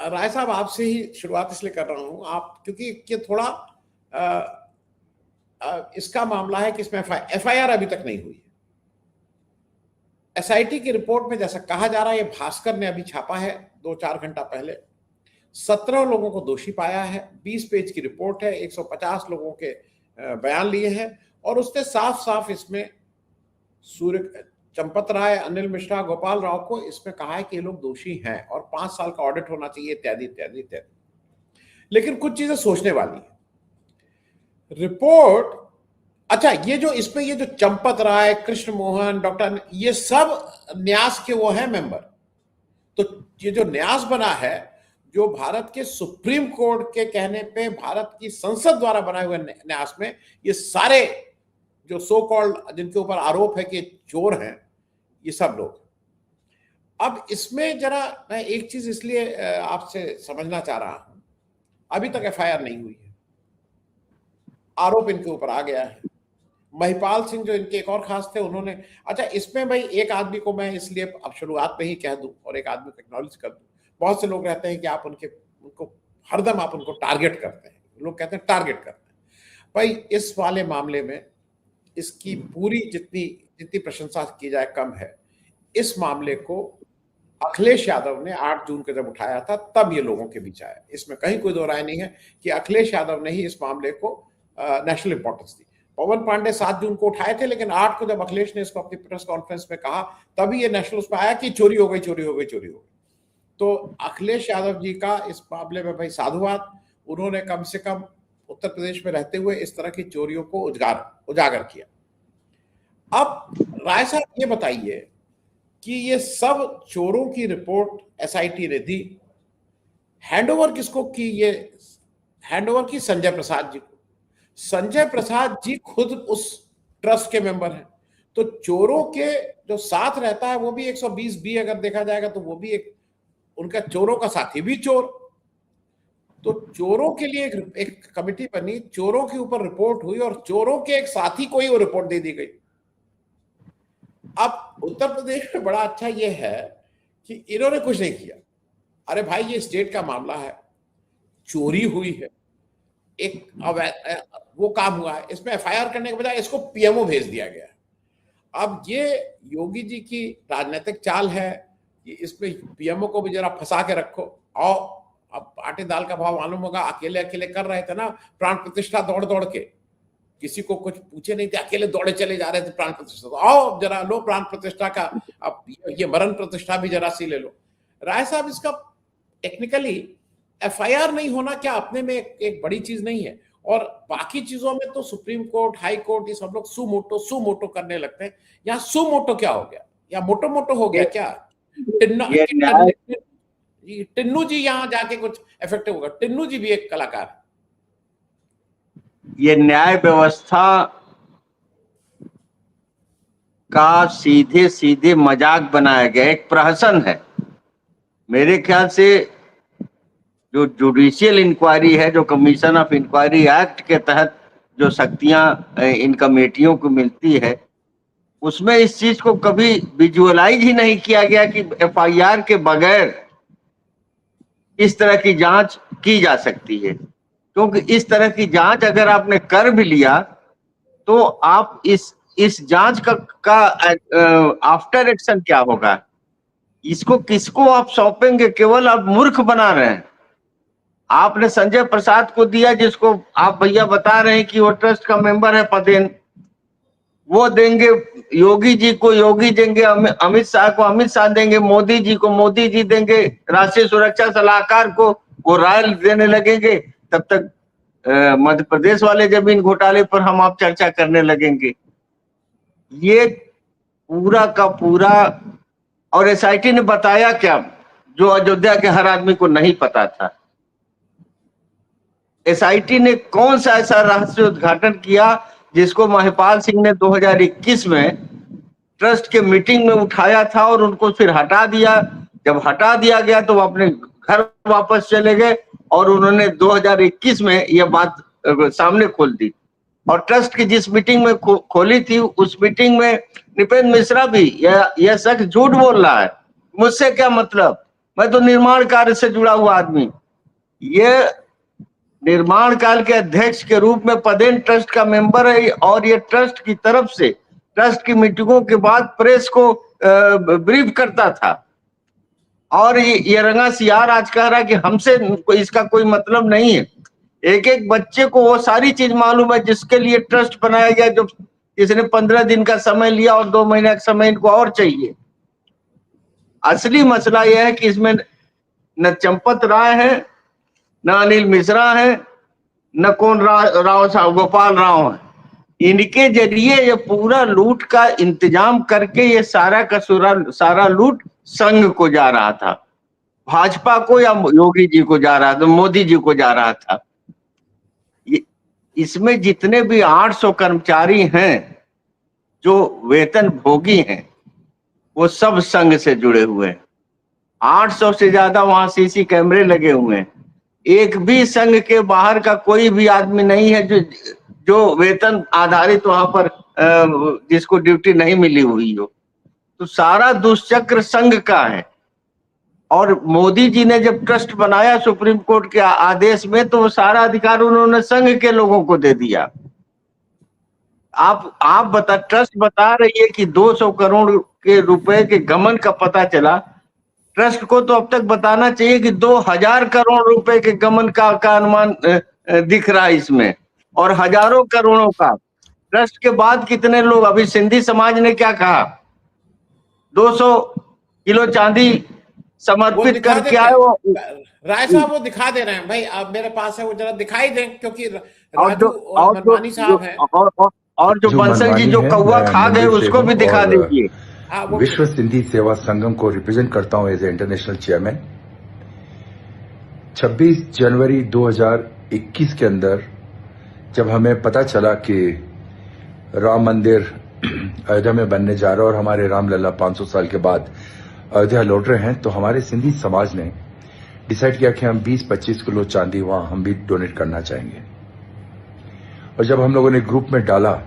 राय साहब आपसे ही शुरुआत इसलिए कर रहा हूं, आप क्योंकि ये थोड़ा इसका मामला है कि इसमें एफआईआर अभी तक नहीं हुई है। एसआईटी की रिपोर्ट में जैसा कहा जा रहा है, ये भास्कर ने अभी छापा है 2-4 घंटा पहले, 17 लोगों को दोषी पाया है, 20 पेज की रिपोर्ट है, 150 लोगों के बयान लिए हैं, और उसने साफ साफ इसमें सूर्य चंपत राय, अनिल मिश्रा, गोपाल राव को इसमें कहा है कि ये लोग दोषी हैं और 5 साल का ऑडिट होना चाहिए, इत्यादि इत्यादि इत्यादि। लेकिन कुछ चीजें सोचने वाली है रिपोर्ट। अच्छा, ये जो इसमें ये जो चंपत राय, कृष्ण मोहन, डॉक्टर, ये सब न्यास के वो है मेंबर। तो ये जो न्यास बना है, जो भारत के सुप्रीम कोर्ट के कहने पे भारत की संसद द्वारा बनाए हुए न्यास में, ये सारे जो सो कॉल्ड जिनके ऊपर आरोप है कि चोर हैं, ये सब लोग। अब इसमें जरा मैं एक चीज इसलिए आपसे समझना चाह रहा हूं, अभी तक एफआईआर नहीं हुई है, आरोप इनके ऊपर आ गया है। महिपाल सिंह जो इनके एक और खास थे, उन्होंने, अच्छा इसमें भाई एक आदमी को मैं इसलिए अब शुरुआत में ही कह दूं और एक आदमी को एक्नॉलेज कर दूं। बहुत से लोग रहते हैं कि आप उनको हरदम आप उनको टारगेट करते हैं, लोग कहते हैं टारगेट करते हैं। भाई इस वाले मामले में इसकी पूरी जितनी प्रशंसा की जाए कम है। इस मामले को अखिलेश यादव ने 8 जून को जब उठाया था, तब ये लोगों के बीच आया। इसमें कहीं कोई दो राय नहीं है कि अखिलेश यादव ने ही इस मामले को नेशनल इंपॉर्टेंस दी। पवन पांडे 7 जून को उठाए थे, लेकिन 8 को जब अखिलेश ने इसको अपनी प्रेस कॉन्फ्रेंस में कहा, तभी ये नेशनल उसमें आया कि चोरी हो गई, चोरी हो गई, चोरी हो गई। तो अखिलेश यादव जी का इस मामले में भाई साधुवाद, उन्होंने कम से कम उत्तर प्रदेश में रहते हुए इस तरह की चोरियों को उजागर किया। अब राय साहब ये बताइए कि ये सब चोरों की रिपोर्ट एसआईटी ने दी, हैंडओवर किसको की? ये हैंडओवर की संजय प्रसाद जी को। संजय प्रसाद जी खुद उस ट्रस्ट के मेंबर हैं, तो चोरों के जो साथ रहता है वो भी 120B अगर देखा जाएगा तो वो भी एक उनका चोरों का साथी भी चोर। तो चोरों के लिए एक कमेटी बनी, चोरों के ऊपर रिपोर्ट हुई और चोरों के एक साथी को ही वो रिपोर्ट दे दी गई। अब उत्तर प्रदेश में बड़ा अच्छा ये है कि इन्होंने कुछ नहीं किया। अरे भाई ये स्टेट का मामला है, चोरी हुई है, एक वो काम हुआ है, इसमें एफआईआर करने के बजाय इसको पीएमओ भेज दिया गया है। अब ये योगी जी की राजनीतिक चाल है कि इसमें पीएमओ को भी जरा फंसा के रखो। और अब आटे दाल का भाव मालूम होगा, अकेले अकेले कर रहे थे ना प्राण प्रतिष्ठा, दौड़ दौड़ के, किसी को कुछ पूछे नहीं थे, अकेले दौड़े चले जा रहे थे प्राण प्रतिष्ठा। तो आओ जरा लो प्राण प्रतिष्ठा का, अब ये मरण प्रतिष्ठा भी जरा सी ले लो। राय साहब, इसका टेक्निकली एफआईआर नहीं होना क्या अपने में एक बड़ी चीज नहीं है? और बाकी चीजों में तो सुप्रीम कोर्ट, हाई कोर्ट, ये सब लोग सुमोटो करने लगते हैं। यहाँ सुमोटो क्या हो गया, या मोटो मोटो हो गया क्या? टिन्नू जी यहाँ जाके कुछ इफेक्टिव होगा? टिन्नू जी भी एक कलाकार है। ये न्याय व्यवस्था का सीधे सीधे मजाक बनाया गया, एक प्रहसन है। मेरे ख्याल से जो जुडिशियल इंक्वायरी है, जो कमीशन ऑफ इंक्वायरी एक्ट के तहत जो शक्तियां इन कमेटियों को मिलती है, उसमें इस चीज को कभी विजुअलाइज ही नहीं किया गया कि एफआईआर के बगैर इस तरह की जांच की जा सकती है। क्योंकि इस तरह की जांच अगर आपने कर भी लिया तो आप इस जांच का आफ्टर एक्शन क्या होगा, इसको किसको आप सौंपेंगे? केवल आप मूर्ख बना रहे हैं। आपने संजय प्रसाद को दिया, जिसको आप भैया बता रहे हैं कि वो ट्रस्ट का मेंबर है, पदेन वो देंगे। योगी जी को योगी देंगे, अमित शाह को अमित शाह देंगे, मोदी जी को मोदी जी देंगे, राष्ट्रीय सुरक्षा सलाहकार को वो राय देने लगेंगे। तब तक मध्य प्रदेश वाले जमीन घोटाले पर हम आप चर्चा करने लगेंगे। ये पूरा का पूरा, और एसआईटी ने बताया क्या जो अयोध्या के हर आदमी को नहीं पता था? एसआईटी ने कौन सा ऐसा रहस्य उद्घाटन किया जिसको महिपाल सिंह ने 2021 में ट्रस्ट के मीटिंग में उठाया था और उनको फिर हटा दिया। जब हटा दिया गया तो वो अपने घर वापस चले गए और उन्होंने 2021 में यह बात सामने खोल दी। और ट्रस्ट की जिस मीटिंग में खोली थी, उस मीटिंग में नृपेंद्र मिश्रा भी यह शख्स झूठ बोल रहा है। मुझसे क्या मतलब? मैं तो निर्माण कार्य से जुड़ा हुआ आदमी, ये निर्माण काल के अध्यक्ष के रूप में पदेन ट्रस्ट का मेंबर है, और ये ट्रस्ट की तरफ से ट्रस्ट की मीटिंगों के बाद प्रेस को ब्रीफ करता था। और ये रंगा सियार आज कह रहा है कि हमसे इसका कोई मतलब नहीं है। एक एक बच्चे को वो सारी चीज मालूम है जिसके लिए ट्रस्ट बनाया गया, जो इसने 15 दिन का समय लिया और 2 महीने का समय इनको और चाहिए। असली मसला यह है कि इसमें न चंपत राय है, न अनिल मिश्रा है, न कौन राव साहब गोपाल राव है। इनके जरिए ये पूरा लूट का इंतजाम करके ये सारा लूट संघ को जा रहा था, भाजपा को या योगी जी को जा रहा था, मोदी जी को जा रहा था। इसमें जितने भी 800 कर्मचारी हैं जो वेतन भोगी हैं, वो सब संघ से जुड़े हुए हैं। 800 से ज्यादा वहां सीसी कैमरे लगे हुए हैं। एक भी संघ के बाहर का कोई भी आदमी नहीं है जो वेतन आधारित वहां पर जिसको ड्यूटी नहीं मिली हुई हो। तो सारा दुष्चक्र संघ का है। और मोदी जी ने जब ट्रस्ट बनाया सुप्रीम कोर्ट के आदेश में, तो वो सारा अधिकार उन्होंने संघ के लोगों को दे दिया। आप ट्रस्ट बता रही है कि 200 करोड़ के रुपए के गमन का पता चला। ट्रस्ट को तो अब तक बताना चाहिए कि 2000 करोड़ रुपए के गमन का अनुमान दिख रहा है इसमें, और हजारों करोड़ों का। ट्रस्ट के बाद कितने लोग, अभी सिंधी समाज ने क्या कहा, 200 किलो चांदी समर्पित करके आए। वो राय साहब वो दिखा दे रहे हैं भाई, आप मेरे पास है, वो जरा दिखाई दें, क्योंकि राजू और मनमानी साहब हैं, और जो बंसल जी जो कौवा खा गए उसको भी दिखा दीजिए। विश्व सिंधी सेवा संगम को रिप्रेजेंट करता हूं एज ए इंटरनेशनल चेयरमैन। 26 जनवरी 2021 के अंदर जब हमें पता चला कि राम मंदिर अयोध्या में बनने जा रहा है और हमारे रामलला 500 साल के बाद अयोध्या लौट रहे हैं, तो हमारे सिंधी समाज ने डिसाइड किया कि हम 20-25 किलो चांदी वहां हम भी डोनेट करना चाहेंगे। और जब हम लोगों ने ग्रुप में डाला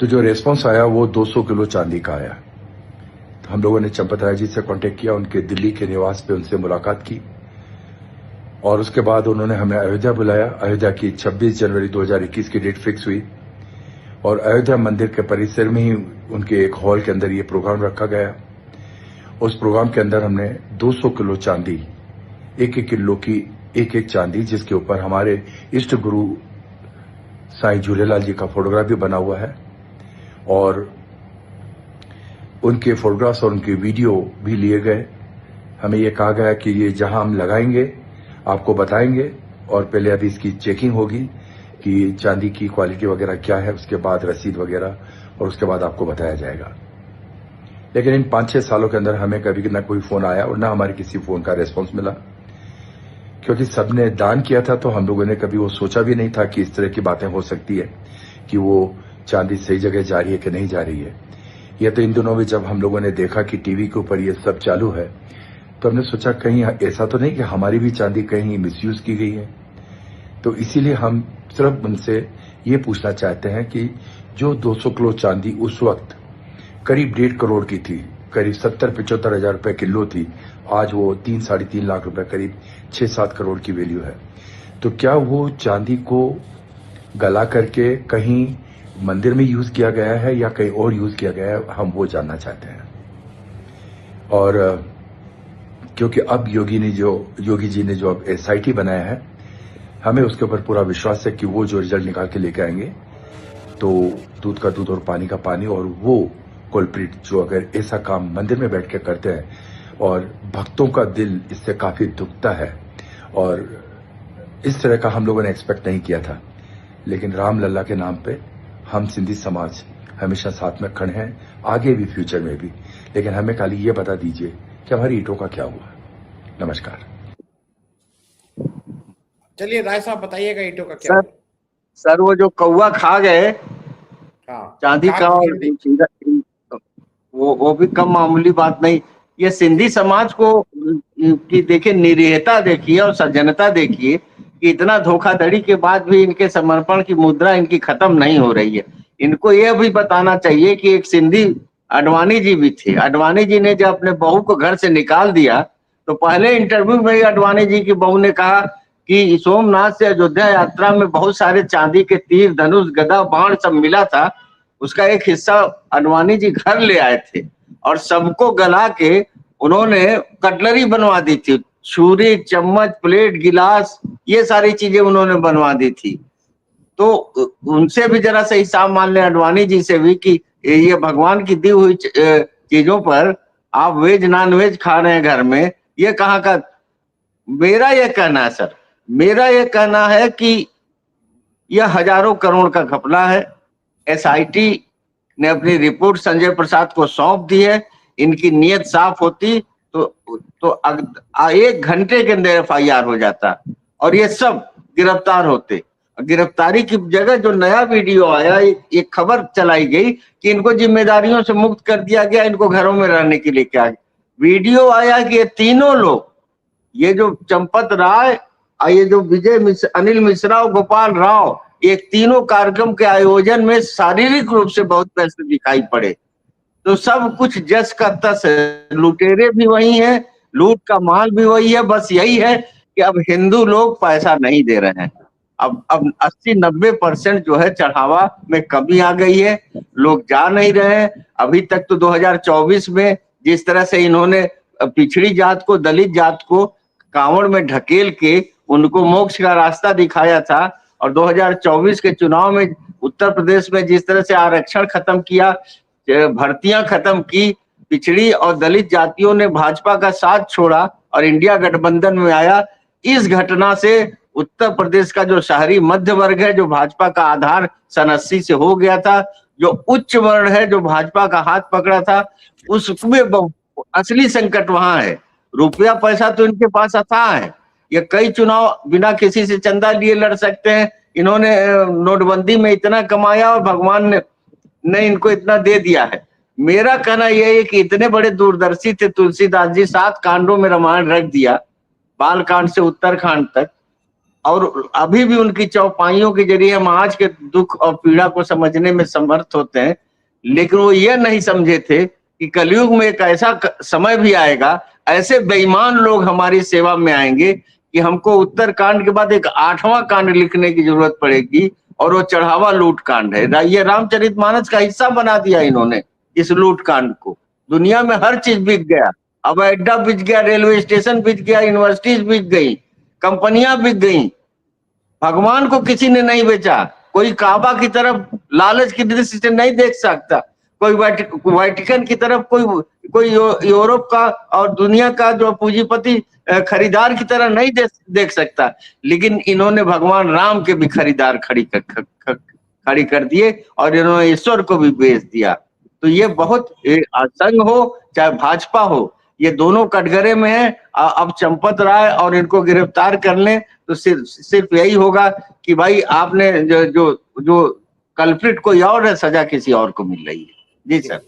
तो जो रेस्पॉन्स आया वो 200 किलो चांदी का आया। तो हम लोगों ने चंपत राय जी से कांटेक्ट किया, उनके दिल्ली के निवास पे उनसे मुलाकात की, और उसके बाद उन्होंने हमें अयोध्या बुलाया। अयोध्या की 26 जनवरी 2021 की डेट फिक्स हुई, और अयोध्या मंदिर के परिसर में ही उनके एक हॉल के अंदर ये प्रोग्राम रखा गया। उस प्रोग्राम के अंदर हमने 200 किलो चांदी, 1-1 किलो की एक चांदी, जिसके ऊपर हमारे इष्ट गुरु साईं झूलेलाल जी का फोटोग्राफ भी बना हुआ है, और उनके फोटोग्राफ्स और उनके वीडियो भी लिए गए। हमें यह कहा गया कि ये जहां हम लगाएंगे आपको बताएंगे, और पहले अभी इसकी चेकिंग होगी कि चांदी की क्वालिटी वगैरह क्या है, उसके बाद रसीद वगैरह, और उसके बाद आपको बताया जाएगा। लेकिन इन 5-6 सालों के अंदर हमें कभी ना कोई फोन आया और ना हमारे किसी फोन का रेस्पॉन्स मिला, क्योंकि सबने दान किया था। तो हम लोगों ने कभी वो सोचा भी नहीं था कि इस तरह की बातें हो सकती है कि वो चांदी सही जगह जा रही है कि नहीं जा रही है। यह तो इन दिनों में जब हम लोगों ने देखा कि टीवी के ऊपर ये सब चालू है, तो हमने सोचा कहीं ऐसा तो नहीं कि हमारी भी चांदी कहीं मिसयूज की गई है। तो इसीलिए हम सिर्फ उनसे ये पूछना चाहते हैं कि जो 200 किलो चांदी उस वक्त करीब 1.5 करोड़ की थी, करीब 70-75 हजार रुपए किलो थी, आज वो 3-3.5 लाख रुपए, करीब 6-7 करोड़ की वैल्यू है। तो क्या वो चांदी को गला करके कहीं मंदिर में यूज किया गया है या कहीं और यूज किया गया है, हम वो जानना चाहते हैं। और क्योंकि अब योगी जी ने जो अब SIT बनाया है, हमें उसके ऊपर पूरा विश्वास है कि वो जो रिजल्ट निकाल के लेके आएंगे, तो दूध का दूध और पानी का पानी, और वो कल्प्रिट जो अगर ऐसा काम मंदिर में बैठ के करते हैं, और भक्तों का दिल इससे काफी दुखता है, और इस तरह का हम लोगों ने एक्सपेक्ट नहीं किया था। लेकिन रामलला के नाम पे हम सिंधी समाज हमेशा साथ में खड़े हैं, आगे भी, फ्यूचर में भी। लेकिन हमें खाली ये बता दीजिए कि हमारी ईंटों का क्या हुआ। नमस्कार। चलिए राय साहब बताइएगा ईंटों का क्या हुआ। सर वो जो कौवा खा गए, हाँ, चांदी का, वो भी कम मामूली बात नहीं। ये सिंधी समाज को की देखिए निरीहता देखिए और सज्जनता देखिए कि इतना धोखाधड़ी के बाद भी इनके समर्पण की मुद्रा इनकी खत्म नहीं हो रही है। इनको यह भी बताना चाहिए कि एक सिंधी अडवाणी जी भी थे। अडवाणी जी ने जब अपने बहू को घर से निकाल दिया तो पहले इंटरव्यू में ही अडवाणी जी की बहू ने कहा कि सोमनाथ से अयोध्या यात्रा में बहुत सारे चांदी के तीर, धनुष, गदा, बाण सब मिला था, उसका एक हिस्सा अडवाणी जी घर ले आए थे और सबको गला के उन्होंने कटलरी बनवा दी थी, छुरी, चम्मच, प्लेट, गिलास, ये सारी चीजें उन्होंने बनवा दी थी। तो उनसे भी जरा सा हिसाब मान लें, अडवाणी जी से भी, कि ये भगवान की दी हुई चीजों पर आप वेज नॉन वेज खा रहे हैं घर में, ये कहाँ का। मेरा ये कहना है सर, मेरा ये कहना है कि यह हजारों करोड़ का घपला है। एसआईटी ने अपनी रिपोर्ट संजय प्रसाद को सौंप दी है। इनकी नीयत साफ होती तो 1 घंटे के अंदर एफआईआर हो जाता और ये सब गिरफ्तार होते। गिरफ्तारी की जगह जो नया वीडियो आया, एक खबर चलाई गई कि इनको जिम्मेदारियों से मुक्त कर दिया गया, इनको घरों में रहने के लिए क्या। वीडियो आया कि ये तीनों लोग, ये जो चंपत राय, ये जो अनिल मिश्रा और गोपाल राव, ये तीनों कार्यक्रम के आयोजन में शारीरिक रूप से बहुत व्यस्त दिखाई पड़े। तो सब कुछ जस का तस है, लुटेरे भी वही हैं, लूट का माल भी वही है। बस यही है कि अब हिंदू लोग पैसा नहीं दे रहे हैं। अब 80-90% जो है चढ़ावा में कमी आ गई है, लोग जा नहीं रहे हैं। अभी तक तो 2024 में जिस तरह से इन्होंने पिछड़ी जात को, दलित जात को कांवड़ में ढकेल के उनको मोक्ष का रास्ता दिखाया था, और 2024 के चुनाव में उत्तर प्रदेश में जिस तरह से आरक्षण खत्म किया, भर्तियां खत्म की, पिछड़ी और दलित जातियों ने भाजपा का साथ छोड़ा और इंडिया गठबंधन में आया। इस घटना से उत्तर प्रदेश का जो शहरी मध्य वर्ग है, जो भाजपा का आधार सन 80 से हो गया था, जो उच्च वर्ण है, जो भाजपा का हाथ पकड़ा था, उसमें असली संकट वहां है। रुपया पैसा तो इनके पास अथाह है, ये कई चुनाव बिना किसी से चंदा लिए लड़ सकते हैं। इन्होंने नोटबंदी में इतना कमाया और भगवान ने इनको इतना दे दिया है। मेरा कहना यह है कि इतने बड़े दूरदर्शी थे तुलसीदास जी, 7 कांडों में रामायण रख दिया, बाल कांड से उत्तरकांड तक, और अभी भी उनकी चौपाइयों के जरिए हम आज के दुख और पीड़ा को समझने में समर्थ होते हैं। लेकिन वो ये नहीं समझे थे कि कलयुग में एक ऐसा समय भी आएगा, ऐसे बेईमान लोग हमारी सेवा में आएंगे कि हमको उत्तरकांड के बाद एक 8वां कांड लिखने की जरूरत पड़ेगी, और वो चढ़ावा लूट कांड है। ये रामचरितमानस का हिस्सा बना दिया इन्होंने इस लूट कांड को। दुनिया में हर चीज बिक गया, अब अड्डा बिक गया, रेलवे स्टेशन बिक गया, यूनिवर्सिटीज बिक गई, कंपनियां बिक गई। भगवान को किसी ने नहीं बेचा। कोई काबा की तरफ लालच की दृष्टि से नहीं देख सकता, कोई वाटिकन की तरफ कोई यूरोप का और दुनिया का जो पूंजीपति खरीदार की तरह नहीं देख सकता। लेकिन इन्होंने भगवान राम के भी खरीदार खड़ी कर दिए और इन्होंने ईश्वर को भी बेच दिया। तो ये बहुत संघ हो चाहे भाजपा हो, ये दोनों कटघरे में है। अब चंपत राय और इनको गिरफ्तार कर लें तो सिर्फ यही होगा कि भाई आपने जो कल्प्रिट कोई और है, सजा किसी और को मिल रही है। जी सर।